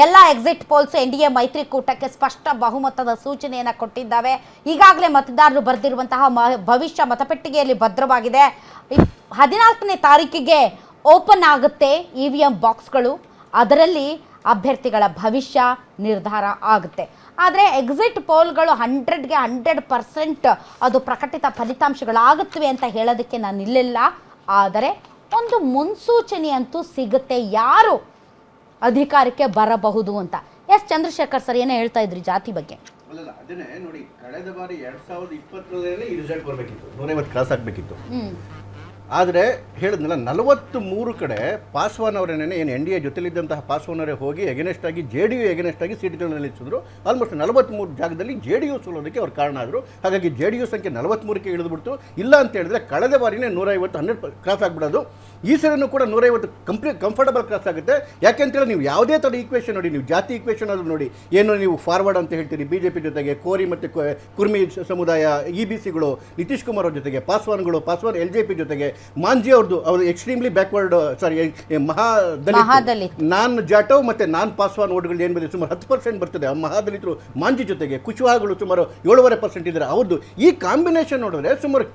ಎಲ್ಲ exit poles NDA ಮೈತ್ರಿಕೂಟಕ್ಕೆ ಸ್ಪಷ್ಟ ಬಹುಮತದ ಸೂಚನೆಯನ್ನು ಕೊಟ್ಟಿದ್ದಾವೆ. ಈಗಾಗಲೇ ಮತದಾರರು ಬರೆದಿರುವಂತಹ ಭವಿಷ್ಯ ಮತಪೆಟ್ಟಿಗೆಯಲ್ಲಿ ಭದ್ರವಾಗಿದೆ. 14ನೇ ತಾರೀಕಿಗೆ ಓಪನ್ ಆಗುತ್ತೆ EVM ಬಾಕ್ಸ್ಗಳು. ಅದರಲ್ಲಿ ಅಭ್ಯರ್ಥಿಗಳ ಭವಿಷ್ಯ ನಿರ್ಧಾರ ಆಗುತ್ತೆ. ಆದರೆ ಎಕ್ಸಿಟ್ ಪೋಲ್ಗಳು 100ಗೆ 100% ಅದು ಪ್ರಕಟಿತ ಫಲಿತಾಂಶಗಳಾಗುತ್ತವೆ ಅಂತ ಹೇಳೋದಕ್ಕೆ ನಾನು ನಿಲ್ಲಿಲ್ಲ. ಆದರೆ ಒಂದು ಮುನ್ಸೂಚನೆ ಅಂತೂ ಸಿಗುತ್ತೆ ಯಾರು ಅಧಿಕಾರಕ್ಕೆ ಬರಬಹುದು ಅಂತ. ಎಸ್ ಚಂದ್ರಶೇಖರ್ ಸರ್ ಏನೋ ಹೇಳ್ತಾ ಇದ್ರಿ ಜಾತಿ ಬಗ್ಗೆ. ಅಲ್ಲ ಅದನ್ನೇ ನೋಡಿ, ಕಳೆದ ಬಾರಿ 2020 ಈ ರಿಸಲ್ಟ್ ಬರಬೇಕಿತ್ತು, 150 ಕ್ರಾಸ್ ಆಗಬೇಕಿತ್ತು. ಆದರೆ ಹೇಳಿದ್ನಲ್ಲ 43 ಕಡೆ ಪಾಸ್ವಾನ್ ಅವರೇನೇ ಏನು NDA ಜೊತೆಲಿದ್ದಂತಹ ಪಾಸ್ವಾನ್ ಅವರೇ ಹೋಗಿ ಎಗನೆಸ್ಟ್ ಆಗಿ JDU ಎಗನೆಸ್ಟ್ ಆಗಿ ಸೀಟ್ಗಳನ್ನು ನಿಲ್ಲಿಸಿದ್ರು. ಆಲ್ಮೋಸ್ಟ್ 43 ಜಾಗದಲ್ಲಿ JDU ಸೋಲೋದಕ್ಕೆ ಅವ್ರು ಕಾರಣ ಆದರು. ಹಾಗಾಗಿ JDU ಸಂಖ್ಯೆ 43ಕ್ಕೆ ಇಳಿದುಬಿಡ್ತು. ಇಲ್ಲ ಅಂತ ಹೇಳಿದ್ರೆ ಕಳೆದ ಬಾರಿನೇ 150 100 ಕ್ರಾಸ್ ಆಗಿಬಿಡೋದು. ಈ ಸರಿನೂ ಕೂಡ 150 ಕಂಫರ್ಟಬಲ್ ಕ್ರಾಸ್ ಆಗುತ್ತೆ. ಯಾಕೆಂತೇಳಿ ನೀವು ಯಾವುದೇ ಥರ ಈಕ್ವೇಷನ್ ನೋಡಿ, ನೀವು ಜಾತಿ ಈಕ್ವೇಷನ್ ಆದರೂ ನೋಡಿ, ಏನು ನೀವು ಫಾರ್ವರ್ಡ್ ಅಂತ ಹೇಳ್ತೀರಿ BJP ಜೊತೆಗೆ ಕೋರಿ ಮತ್ತು ಕುರ್ಮಿ ಸಮುದಾಯ EBCಗಳು, ನಿತೀಶ್ ಕುಮಾರ್ ಅವ್ರ ಜೊತೆಗೆ ಪಾಸ್ವಾನ್ LJP ಜೊತೆಗೆ ಮಾಂಜಿ ಅವ್ರದ್ದು ಅವರು ಎಕ್ಸ್ಟ್ರೀಮ್ಲಿ ಬ್ಯಾಕ್ವರ್ಡ್ ಮಹಾದಲಿತ ನಾನ್ ಜಾಟವ್ ಮತ್ತು ನಾನ್ ಪಾಸ್ವಾನ್ ಓಟ್ಗಳು ಏನು ಬಂದಿದೆ ಸುಮಾರು 10% ಬರ್ತದೆ. ಮಹಾದಲಿತರು ಮಾಂಜಿ ಜೊತೆಗೆ ಕುಶವಾಹಗಳು ಸುಮಾರು 7.5% ಇದ್ದಾರೆ ಅವ್ರದ್ದು. ಈ ಕಾಂಬಿನೇಷನ್ ನೋಡಿದ್ರೆ ಸುಮಾರು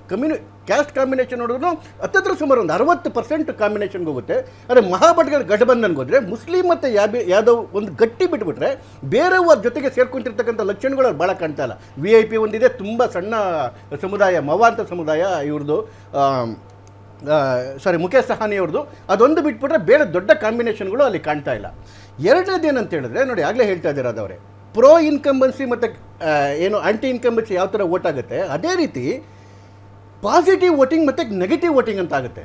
ಕ್ಯಾಸ್ಟ್ ಕಾಂಬಿನೇಷನ್ ನೋಡಿದ್ರು ಹತ್ತಿರ ಸುಮಾರು ಒಂದು 60% ಕಾಂಬಿನೇಷನ್ಗೆ ಹೋಗುತ್ತೆ. ಆದರೆ ಮಹಾಭಟ್ಗಳ ಗಠಬಂಧನ್ಗೆ ಹೋದರೆ ಮುಸ್ಲಿಂ ಮತ್ತು ಯಾದವ್ ಒಂದು ಗಟ್ಟಿ ಬಿಟ್ಬಿಟ್ರೆ ಬೇರೆಯವ್ರ ಜೊತೆಗೆ ಸೇರ್ಕೊಂತಿರ್ತಕ್ಕಂಥ ಲಕ್ಷಣಗಳು ಭಾಳ ಕಾಣ್ತಾ ಇಲ್ಲ. VIP ಒಂದಿದೆ, ತುಂಬ ಸಣ್ಣ ಸಮುದಾಯ, ಮವಾಂತ ಸಮುದಾಯ ಇವ್ರದ್ದು, ಮುಖೇಶ್ ಸಹಾನಿ ಅವ್ರದ್ದು. ಅದೊಂದು ಬಿಟ್ಬಿಟ್ರೆ ಬೇರೆ ದೊಡ್ಡ ಕಾಂಬಿನೇಷನ್ಗಳು ಅಲ್ಲಿ ಕಾಣ್ತಾ ಇಲ್ಲ. ಎರಡನೇದು ಏನಂತ ಹೇಳಿದ್ರೆ ನೋಡಿ, ಆಗಲೇ ಹೇಳ್ತಾ ಇದ್ದೀರದವರೇ, ಪ್ರೋ ಇನ್ಕಂಬನ್ಸಿ ಮತ್ತು ಏನು ಆಂಟಿ ಇನ್ಕಂಬನ್ಸಿ ಯಾವ ಥರ ವೋಟ್ ಆಗುತ್ತೆ, ಅದೇ ರೀತಿ ಪಾಸಿಟಿವ್ ವೋಟಿಂಗ್ ಮತ್ತು ನೆಗೆಟಿವ್ ವೋಟಿಂಗ್ ಅಂತ ಆಗುತ್ತೆ.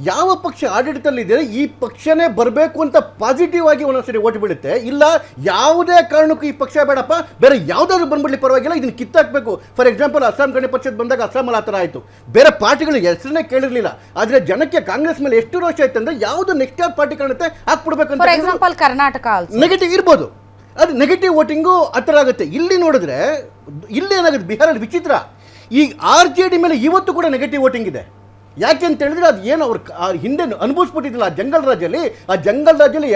ಯಾವ ಪಕ್ಷ ಆಡಳಿತದಲ್ಲಿದೆ ಈ ಪಕ್ಷನೇ ಬರಬೇಕು ಅಂತ ಪಾಸಿಟಿವ್ ಆಗಿ ಒಂದೊಂದ್ಸರಿ ಓಟ್ ಬೀಳುತ್ತೆ. ಇಲ್ಲ ಯಾವುದೇ ಕಾರಣಕ್ಕೂ ಈ ಪಕ್ಷ ಬೇಡಪ್ಪ, ಬೇರೆ ಯಾವುದಾದ್ರು ಬಂದ್ಬಿಡ್ಲಿ ಪರವಾಗಿಲ್ಲ, ಇದನ್ನು ಕಿತ್ತಾಕಬೇಕು. ಫಾರ್ ಎಕ್ಸಾಂಪಲ್ ಅಸ್ಸಾಂ ಗಣ ಪರಿಷತ್ ಬಂದಾಗ ಅಸ್ಸಾಮಲ್ಲಿ ಆ ಥರ ಆಯಿತು. ಬೇರೆ ಪಾರ್ಟಿಗಳು ಹೆಸರನ್ನೇ ಕೇಳಿರಲಿಲ್ಲ. ಆದರೆ ಜನಕ್ಕೆ ಕಾಂಗ್ರೆಸ್ ಮೇಲೆ ಎಷ್ಟು ರೋಷ ಆಯ್ತು ಅಂದರೆ ಯಾವುದು ನೆಕ್ಸ್ಟ್ ಯಾವ ಪಾರ್ಟಿ ಕಾಣುತ್ತೆ ಹಾಕ್ಬಿಡ್ಬೇಕು ಅಂತ. ಎಕ್ಸಾಂಪಲ್ ಕರ್ನಾಟಕ ನೆಗೆಟಿವ್ ಇರ್ಬೋದು, ಅದು ನೆಗೆಟಿವ್ ವೋಟಿಂಗು ಆ ಥರ ಆಗುತ್ತೆ. ಇಲ್ಲಿ ನೋಡಿದ್ರೆ ಇಲ್ಲೇನಾಗುತ್ತೆ ಬಿಹಾರಲ್ಲಿ ವಿಚಿತ್ರ, ಈ RJD ಮೇಲೆ ಇವತ್ತು ಕೂಡ ನೆಗೆಟಿವ್ ವೋಟಿಂಗ್ ಇದೆ. ಯಾಕೆ ಅಂತ ಹೇಳಿದ್ರೆ ಅದು ಏನು ಅವ್ರು ಹಿಂದೆ ಅನುಭವಿಸ್ಬಿಟ್ಟಿದ್ದಿಲ್ಲ ಆ ಜಂಗಲ್ ರಾಜ್ಯದಲ್ಲಿ.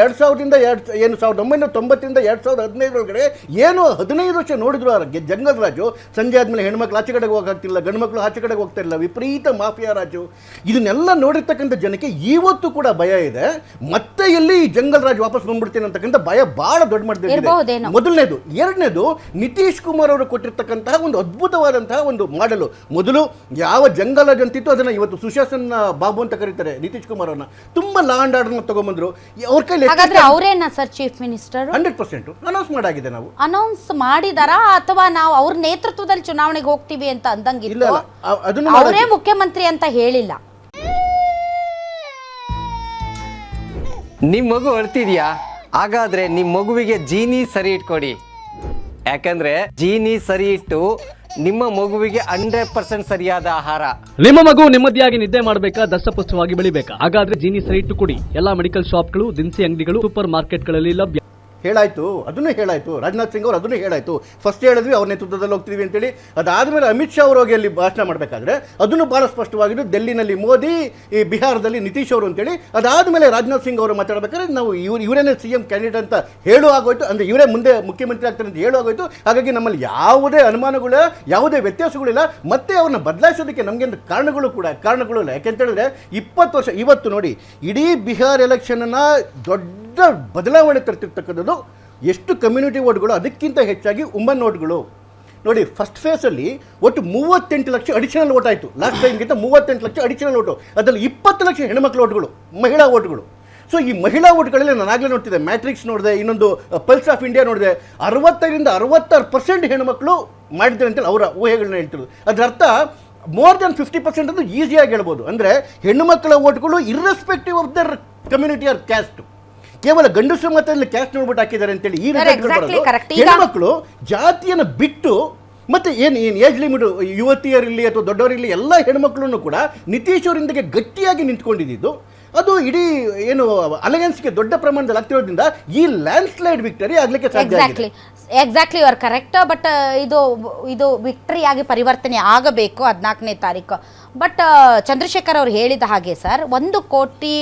2000ದಿಂದ 1990ರಿಂದ 2015 ಒಳಗಡೆ ಏನು 15 ವರ್ಷ ನೋಡಿದ್ರು ಆ ಜಂಗಲ್ ರಾಜು. ಸಂಜೆ ಆದಮೇಲೆ ಹೆಣ್ಮಕ್ಳು ಆಚೆ ಕಡೆಗೆ ಹೋಗಾಗ್ತಿಲ್ಲ, ಗಂಡು ಮಕ್ಕಳು ಆಚೆ ಕಡೆಗೆ ಹೋಗ್ತಾ ಇಲ್ಲ, ವಿಪರೀತ ಮಾಫಿಯಾ ರಾಜು. ಇದನ್ನೆಲ್ಲ ನೋಡಿರ್ತಕ್ಕಂಥ ಜನಕ್ಕೆ ಇವತ್ತು ಕೂಡ ಭಯ ಇದೆ. ಮತ್ತೆ ಎಲ್ಲಿ ಈ ಜಂಗಲ್ ರಾಜ್ ವಾಪಸ್ ಬಂದ್ಬಿಡ್ತೀನಿ ಅಂತಕ್ಕಂಥ ಭಯ ಭಾಳ ದೊಡ್ಡ ಮಟ್ಟದಲ್ಲಿ ಮೊದಲನೇದು. ಎರಡನೇದು, ನಿತೀಶ್ ಕುಮಾರ್ ಅವರು ಕೊಟ್ಟಿರ್ತಕ್ಕಂತಹ ಒಂದು ಅದ್ಭುತವಾದಂತಹ ಒಂದು ಮಾಡಲು. ಮೊದಲು ಯಾವ ಜಂಗಲ್ ರಾಜ್ ಅಂತಿತ್ತು ಅದನ್ನು ಇವತ್ತು ಸುಶಾಸನ್ ಬಾಬು ಅಂತ ಕರೀತಾರೆ ನಿತೀಶ್ ಕುಮಾರ್ ಅವ್ರನ್ನ. ತುಂಬಾ ಲಾ ಅಂಡ್ ಆರ್ಡರ್ ತಗೊಂಡ್ಬಂದ್ರು. ಅವ್ರ ಕೈಲಿ ಅವರೇನಾ ಸರ್ ಚೀಫ್ ಮಿನಿಸ್ಟರ್? 100% ಅನೌನ್ಸ್ ಮಾಡಾಗಿದೆ. ನಾವು ಅನೌನ್ಸ್ ಮಾಡಿದಾರಾ ಅಥವಾ ನಾವು ಅವ್ರ ನೇತೃತ್ವದಲ್ಲಿ ಚುನಾವಣೆಗೆ ಹೋಗ್ತೀವಿ ಅಂತ ಅಂದಂಗಿಲ್ಲ, ಅವರೇ ಮುಖ್ಯಮಂತ್ರಿ ಅಂತ ಹೇಳಿಲ್ಲ. ನಿಮ್ ಮಗು ಅಳ್ತಿದ್ಯಾ? ಹಾಗಾದ್ರೆ ನಿಮ್ ಮಗುವಿಗೆ ಜೀನಿ ಸರಿ ಇಟ್ಕೊಡಿ. ಯಾಕಂದ್ರೆ ಜೀನಿ ಸರಿ ಇಟ್ಟು ನಿಮ್ಮ ಮಗುವಿಗೆ 100% ಸರಿಯಾದ ಆಹಾರ. ನಿಮ್ಮ ಮಗು ನೆಮ್ಮದಿಯಾಗಿ ನಿದ್ದೆ ಮಾಡಬೇಕಾ, ದಷ್ಟಪುಷ್ಟವಾಗಿ ಬೆಳಿಬೇಕಾ? ಹಾಗಾದ್ರೆ ಜೀನಿ ಸರಿ ಇಟ್ಟು ಕೊಡಿ. ಎಲ್ಲಾ ಮೆಡಿಕಲ್ ಶಾಪ್ಗಳು, ದಿನಸಿ ಅಂಗಡಿಗಳು, ಸೂಪರ್ ಮಾರ್ಕೆಟ್ಗಳಲ್ಲಿ ಲಭ್ಯ. ಹೇಳಾಯ್ತು, ಅದನ್ನೇ ಹೇಳಾಯ್ತು. ರಾಜನಾಥ್ ಸಿಂಗ್ ಅವರು ಅದನ್ನೇ ಹೇಳಾಯ್ತು. ಫಸ್ಟ್ ಹೇಳಿದ್ವಿ ಅವ್ರ ನೇತೃತ್ವದಲ್ಲಿ ಹೋಗ್ತೀವಿ ಅಂತೇಳಿ. ಅದಾದಮೇಲೆ ಅಮಿತ್ ಶಾ ಅವರು ಹೋಗಿ ಅಲ್ಲಿ ಭಾಷಣ ಮಾಡಬೇಕಾದ್ರೆ ಅದನ್ನು ಭಾಳ ಸ್ಪಷ್ಟವಾಗಿದ್ದು, ಡೆಲ್ಲಿನಲ್ಲಿ ಮೋದಿ, ಈ ಬಿಹಾರದಲ್ಲಿ ನಿತೀಶ್ ಅವರು ಅಂತೇಳಿ. ಅದಾದಮೇಲೆ ರಾಜನಾಥ್ ಸಿಂಗ್ ಅವರು ಮಾತಾಡಬೇಕಾದ್ರೆ ನಾವು ಇವರೇನೇ CM ಕ್ಯಾಂಡಿಡೇಟ್ ಅಂತ ಹೇಳು ಆಗೋಯ್ತು. ಅಂದರೆ ಇವರೇ ಮುಂದೆ ಮುಖ್ಯಮಂತ್ರಿ ಆಗ್ತಾರೆ ಅಂತ ಹೇಳು ಆಗೋಯ್ತು. ಹಾಗಾಗಿ ನಮ್ಮಲ್ಲಿ ಯಾವುದೇ ಅನುಮಾನಗಳು, ಯಾವುದೇ ವ್ಯತ್ಯಾಸಗಳಿಲ್ಲ. ಮತ್ತೆ ಅವ್ರನ್ನ ಬದಲಾಯಿಸೋದಕ್ಕೆ ನಮಗೇನು ಕಾರಣಗಳು ಇಲ್ಲ. ಯಾಕೆಂತ ಹೇಳಿದ್ರೆ 20 ವರ್ಷ ಇವತ್ತು ನೋಡಿ, ಇಡೀ ಬಿಹಾರ್ ಎಲೆಕ್ಷನನ್ನು ದೊಡ್ಡ ಬದಲಾವಣೆ ತರ್ತಿರ್ತಕ್ಕಂಥದ್ದು ಎಷ್ಟು ಕಮ್ಯುನಿಟಿ ವೋಟ್ಗಳು, ಅದಕ್ಕಿಂತ ಹೆಚ್ಚಾಗಿ ವುಮನ್ ವೋಟ್ಗಳು. ನೋಡಿ, ಫಸ್ಟ್ ಫೇಸಲ್ಲಿ ಒಟ್ಟು 38 ಲಕ್ಷ ಅಡಿಷನಲ್ ವೋಟ್ ಆಯಿತು. ಲಾಸ್ಟ್ ಟೈಮ್ಗಿಂತ 38 ಲಕ್ಷ ಅಡಿಷನಲ್ ವೋಟು. ಅದರಲ್ಲಿ 20 ಲಕ್ಷ ಹೆಣ್ಮಕ್ಳು ವೋಟ್ಗಳು, ಮಹಿಳಾ ವೋಟ್ಗಳು. ಸೊ ಈ ಮಹಿಳಾ ವೋಟ್ಗಳಲ್ಲಿ ನಾನು ಆಗಲೇ ನೋಡ್ತಿದ್ದೆ, ಮ್ಯಾಟ್ರಿಕ್ಸ್ ನೋಡಿದೆ, ಇನ್ನೊಂದು ಪಲ್ಸ್ ಆಫ್ ಇಂಡಿಯಾ ನೋಡಿದೆ, 65ರಿಂದ 66% ಹೆಣ್ಮಕ್ಳು ಮಾಡಿದ್ದಾರೆ ಅಂತೇಳಿ ಅವರ ಊಹೆಗಳನ್ನ ಹೇಳ್ತಿರೋದು. ಅದರ ಅರ್ಥ ಮೋರ್ ದೆನ್ 50% ಅದು ಈಸಿಯಾಗಿ ಹೇಳ್ಬೋದು. ಅಂದರೆ ಹೆಣ್ಣು ಮಕ್ಕಳ ವೋಟ್ಗಳು irrespective of their community or caste, ಕೇವಲ ಗಂಡಸರು ಮಾತ್ರ ಕ್ಯಾಸ್ಟ್ ನೋಡ್ಬಿಟ್ಟು ಹಾಕಿದ್ದಾರೆ ಅಂತೇಳಿ ಈ ಹೆಣ್ಮಕ್ಳು ಜಾತಿಯನ್ನು ಬಿಟ್ಟು ಮತ್ತೆ ಏನು ಏಜ್ ಲಿಮಿಟ್ ಯುವತಿಯರಿರಲಿ ಅಥವಾ ದೊಡ್ಡವರಿರಲಿ ಎಲ್ಲ ಹೆಣ್ಮಕ್ಳನ್ನು ಕೂಡ ನಿತೀಶ್ ಅವರಿಂದಗೆ ಗಟ್ಟಿಯಾಗಿ ನಿಂತ್ಕೊಂಡಿದ್ದು. ಅದು ಇಡೀ ಏನು ಅಲಯನ್ಸ್ಗೆ ದೊಡ್ಡ ಪ್ರಮಾಣದಲ್ಲಿ ಆಗ್ತಿರೋದ್ರಿಂದ ಈ ಲ್ಯಾಂಡ್ ಸ್ಲೈಡ್ ವಿಕ್ಟರಿ ಆಗಲಿಕ್ಕೆ ಸಾಧ್ಯ ಆಗಿದೆ. Exactly, you are correct. But ಇದು ವಿಕ್ಟರಿಯಾಗಿ ಪರಿವರ್ತನೆ ಆಗಬೇಕು 14ನೇ ತಾರೀಕು. ಬಟ್ ಚಂದ್ರಶೇಖರ್ ಅವರು ಹೇಳಿದ ಹಾಗೆ ಸರ್, 1 ಕೋಟಿ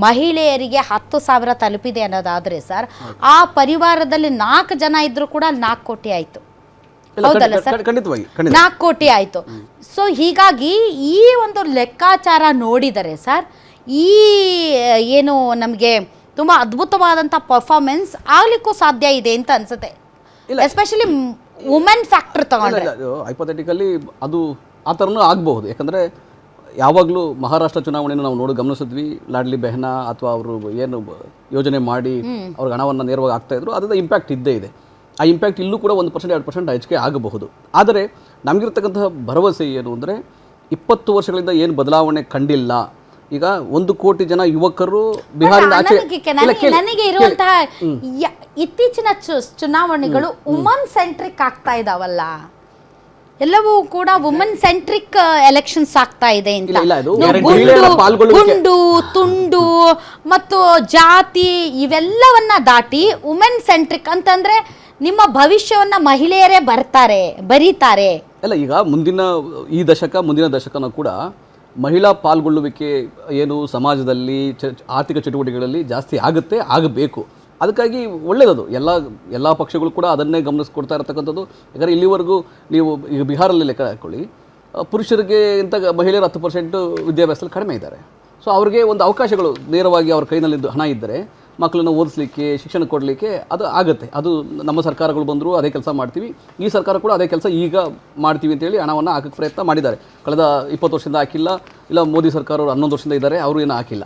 ಮಹಿಳೆಯರಿಗೆ 10,000 ತಲುಪಿದೆ ಅನ್ನೋದಾದರೆ ಸರ್, ಆ ಪರಿವಾರದಲ್ಲಿ 4 ಜನ ಇದ್ದರೂ ಕೂಡ ಅಲ್ಲಿ 4 ಕೋಟಿ ಆಯಿತು. ಹೌದಲ್ಲ ಸರ್? ಖಂಡಿತವಾಗಿ 4 ಕೋಟಿ ಆಯಿತು. ಸೊ ಹೀಗಾಗಿ ಈ ಒಂದು ಲೆಕ್ಕಾಚಾರ ನೋಡಿದರೆ ಸರ್, ಈ ಏನು ನಮಗೆ ತುಂಬ ಅದ್ಭುತವಾದಂಥ ಪರ್ಫಾರ್ಮೆನ್ಸ್ ಆಗಲಿಕ್ಕೂ ಸಾಧ್ಯ ಇದೆ ಅಂತ ಅನ್ಸುತ್ತೆ. ಎಸ್ಪೆಷಲಿ ವುಮೆನ್ ಫ್ಯಾಕ್ಟರ್ ತಗೊಂಡ್ರೆ ಹೈಪೋಥೆಟಿಕಲಿ ಅದು ಆ ಥರನೂ ಆಗಬಹುದು. ಯಾಕಂದರೆ ಯಾವಾಗಲೂ ಮಹಾರಾಷ್ಟ್ರ ಚುನಾವಣೆಯನ್ನು ನಾವು ಗಮನಿಸಿದ್ವಿ. ಲಾಡ್ಲಿ ಬೆಹ್ನಾ ಅಥವಾ ಅವರು ಏನು ಯೋಜನೆ ಮಾಡಿ ಅವ್ರಿಗೆ ಹಣವನ್ನು ನೇರವಾಗಿ ಆಗ್ತಾ ಇದ್ರು, ಅದರಿಂದ ಇಂಪ್ಯಾಕ್ಟ್ ಇದ್ದೇ ಇದೆ. ಆ ಇಂಪ್ಯಾಕ್ಟ್ ಇಲ್ಲೂ ಕೂಡ 1% 2% ಹೆಚ್ಚಿಗೆ ಆಗಬಹುದು. ಆದರೆ ನಮಗಿರ್ತಕ್ಕಂತಹ ಭರವಸೆ ಏನು ಅಂದರೆ 20 ವರ್ಷಗಳಿಂದ ಏನು ಬದಲಾವಣೆ ಕಂಡಿಲ್ಲ. ಈಗ 1 ಕೋಟಿ ಜನ ಯುವಕರು ಬಿಹಾರದ ನನಗೆ ಇರುವಂತಹ ಇತ್ತೀಚಿನ ಚುನಾವಣೆಗಳು ವುಮನ್ ಸೆಂಟ್ರಿಕ್ ಆಗ್ತಾ ಇದಾವಲ್ಲ, ಎಲ್ಲವೂ ಕೂಡ ವುಮನ್ ಸೆಂಟ್ರಿಕ್ ಎಲೆಕ್ಷನ್ಸ್ ಆಗ್ತಾ ಇದೆ ಅಂತ. ಗುಂಡು ತುಂಡು ಮತ್ತು ಜಾತಿ ಇವೆಲ್ಲವನ್ನ ದಾಟಿ ವುಮೆನ್ ಸೆಂಟ್ರಿಕ್ ಅಂತಂದ್ರೆ ನಿಮ್ಮ ಭವಿಷ್ಯವನ್ನ ಮಹಿಳೆಯರೇ ಬರೀತಾರೆ. ಅಲ್ಲ, ಈಗ ಮುಂದಿನ ದಶಕನೂ ಕೂಡ ಮಹಿಳಾ ಪಾಲ್ಗೊಳ್ಳುವಿಕೆ ಏನು ಸಮಾಜದಲ್ಲಿ ಆರ್ಥಿಕ ಚಟುವಟಿಕೆಗಳಲ್ಲಿ ಜಾಸ್ತಿ ಆಗಬೇಕು. ಅದಕ್ಕಾಗಿ ಒಳ್ಳೆಯದು. ಎಲ್ಲ ಪಕ್ಷಗಳು ಕೂಡ ಅದನ್ನೇ ಗಮನಿಸ್ಕೊಡ್ತಾ ಇರತಕ್ಕಂಥದ್ದು. ಯಾಕಂದರೆ ಇಲ್ಲಿವರೆಗೂ ನೀವು ಈಗ ಬಿಹಾರಲ್ಲಿ ಲೆಕ್ಕ ಹಾಕ್ಕೊಳ್ಳಿ, ಪುರುಷರಿಗೆ ಇಂಥ ಮಹಿಳೆಯರು 10% ವಿದ್ಯಾಭ್ಯಾಸದಲ್ಲಿ ಕಡಿಮೆ ಇದ್ದಾರೆ. ಸೊ ಅವ್ರಿಗೆ ಒಂದು ಅವಕಾಶಗಳು ನೇರವಾಗಿ ಅವ್ರ ಕೈನಲ್ಲಿದ್ದು ಹಣ ಇದ್ದರೆ ಮಕ್ಕಳನ್ನು ಓದಿಸ್ಲಿಕ್ಕೆ, ಶಿಕ್ಷಣ ಕೊಡಲಿಕ್ಕೆ ಅದು ಆಗುತ್ತೆ. ಅದು ನಮ್ಮ ಸರ್ಕಾರಗಳು ಬಂದರೂ ಅದೇ ಕೆಲಸ ಮಾಡ್ತೀವಿ. ಈ ಸರ್ಕಾರ ಕೂಡ ಅದೇ ಕೆಲಸ ಈಗ ಮಾಡ್ತೀವಿ ಅಂತೇಳಿ ಹಣವನ್ನು ಹಾಕಕ್ಕೆ ಪ್ರಯತ್ನ ಮಾಡಿದ್ದಾರೆ. ಕಳೆದ 20 ವರ್ಷದಿಂದ ಹಾಕಿಲ್ಲ, ಇಲ್ಲ ಮೋದಿ ಸರ್ಕಾರ ಅವರು 11 ವರ್ಷದಿಂದ ಇದ್ದಾರೆ, ಅವರು ಏನೂ ಹಾಕಿಲ್ಲ.